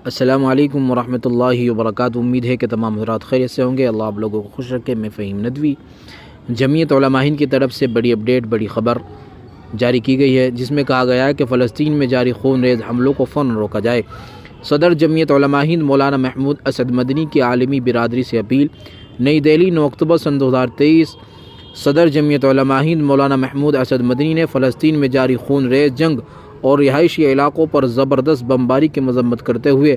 السلام علیکم ورحمۃ اللہ وبرکاتہ۔ امید ہے کہ تمام حضرات خیریت سے ہوں گے۔ اللہ آپ لوگوں کو خوش رکھے۔ میں فہیم ندوی، جمعیت علماء ہند کی طرف سے بڑی اپڈیٹ، بڑی خبر جاری کی گئی ہے، جس میں کہا گیا ہے کہ فلسطین میں جاری خون ریز حملوں کو فوراً روکا جائے۔ صدر جمعیت علماء ہند مولانا محمود اسد مدنی کی عالمی برادری سے اپیل۔ نئی دہلی، 9 اکتوبر سن 2023۔ صدر جمعیت علماء ہند مولانا محمود اسد مدنی نے فلسطین میں جاری خون ریز جنگ اور رہائشی علاقوں پر زبردست بمباری کی مذمت کرتے ہوئے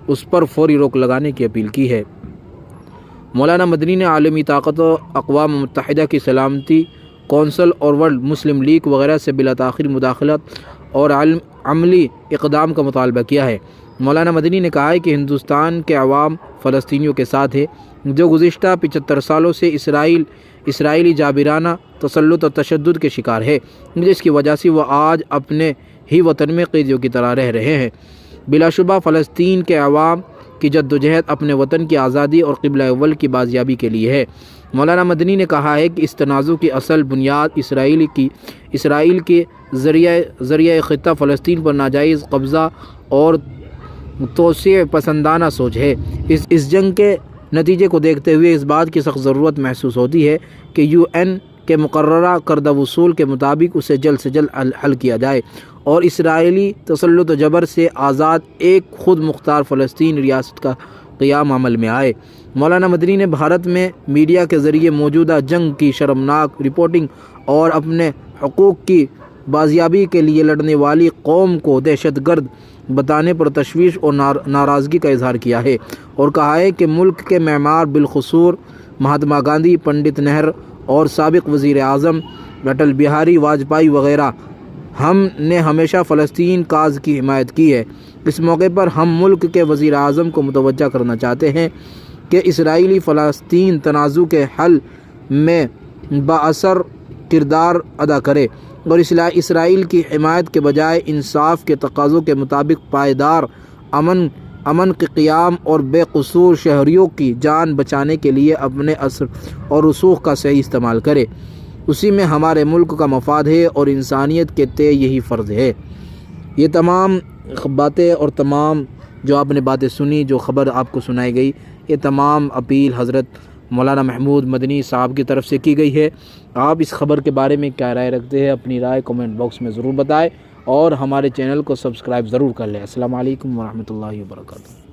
اس پر فوری روک لگانے کی اپیل کی ہے۔ مولانا مدنی نے عالمی طاقتوں، اقوام متحدہ کی سلامتی کونسل اور ورلڈ مسلم لیگ وغیرہ سے بلا تاخیر مداخلت اور عملی اقدام کا مطالبہ کیا ہے۔ مولانا مدنی نے کہا ہے کہ ہندوستان کے عوام فلسطینیوں کے ساتھ ہے، جو گزشتہ 75 سالوں سے اسرائیلی جابرانہ تسلط اور تشدد کے شکار ہے، جس کی وجہ سے وہ آج اپنے ہی وطن میں قیدیوں کی طرح رہ رہے ہیں۔ بلا شبہ فلسطین کے عوام کی جدوجہد اپنے وطن کی آزادی اور قبلہ اول کی بازیابی کے لیے ہے۔ مولانا مدنی نے کہا ہے کہ اس تنازع کی اصل بنیاد اسرائیل کے ذریعہ خطہ فلسطین پر ناجائز قبضہ اور توسیع پسندانہ سوچ ہے۔ اس جنگ کے نتیجے کو دیکھتے ہوئے اس بات کی سخت ضرورت محسوس ہوتی ہے کہ UN کے مقررہ کردہ اصول کے مطابق اسے جلد سے جلد حل کیا جائے اور اسرائیلی تسلط و جبر سے آزاد ایک خود مختار فلسطین ریاست کا قیام عمل میں آئے۔ مولانا مدنی نے بھارت میں میڈیا کے ذریعے موجودہ جنگ کی شرمناک رپورٹنگ اور اپنے حقوق کی بازیابی کے لیے لڑنے والی قوم کو دہشت گرد بتانے پر تشویش اور ناراضگی کا اظہار کیا ہے، اور کہا ہے کہ ملک کے معمار بالخصوص مہاتما گاندھی، پنڈت نہرو اور سابق وزیر اعظم اٹل بہاری واجپئی وغیرہ ہم نے ہمیشہ فلسطین کاز کی حمایت کی ہے۔ اس موقع پر ہم ملک کے وزیر اعظم کو متوجہ کرنا چاہتے ہیں کہ اسرائیلی فلسطین تنازع کے حل میں بااثر کردار ادا کرے اور اسرائیل کی حمایت کے بجائے انصاف کے تقاضوں کے مطابق پائیدار امن کے قیام اور بے قصور شہریوں کی جان بچانے کے لیے اپنے اثر اور رسوخ کا صحیح استعمال کرے۔ اسی میں ہمارے ملک کا مفاد ہے اور انسانیت کے تئیں یہی فرض ہے۔ یہ تمام باتیں اور تمام جو آپ نے باتیں سنی، جو خبر آپ کو سنائی گئی، یہ تمام اپیل حضرت مولانا محمود مدنی صاحب کی طرف سے کی گئی ہے۔ آپ اس خبر کے بارے میں کیا رائے رکھتے ہیں؟ اپنی رائے کمنٹ باکس میں ضرور بتائیں اور ہمارے چینل کو سبسکرائب ضرور کر لیں۔ السلام علیکم ورحمۃ اللہ وبرکاتہ۔